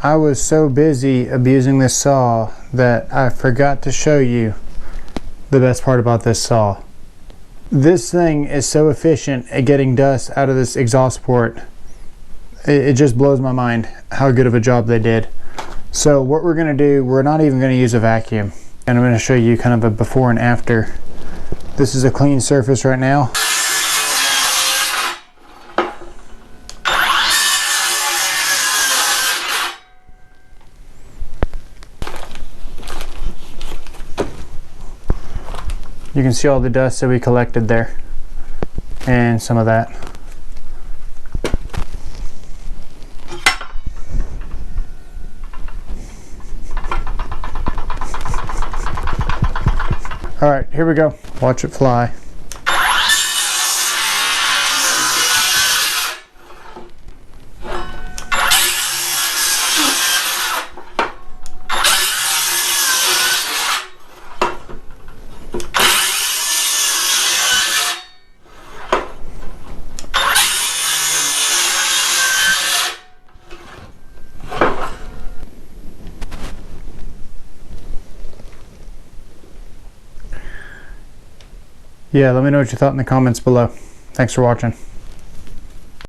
I was so busy abusing this saw that I forgot to show you the best part about this saw. This thing is so efficient at getting dust out of this exhaust port. It just blows my mind how good of a job they did. So what we're going to do, we're not even going to use a vacuum. And I'm going to show you kind of a before and after. This is a clean surface right now. You can see all the dust that we collected there and some of that. All right, here we go. Watch it fly. Yeah, let me know what you thought in the comments below. Thanks for watching.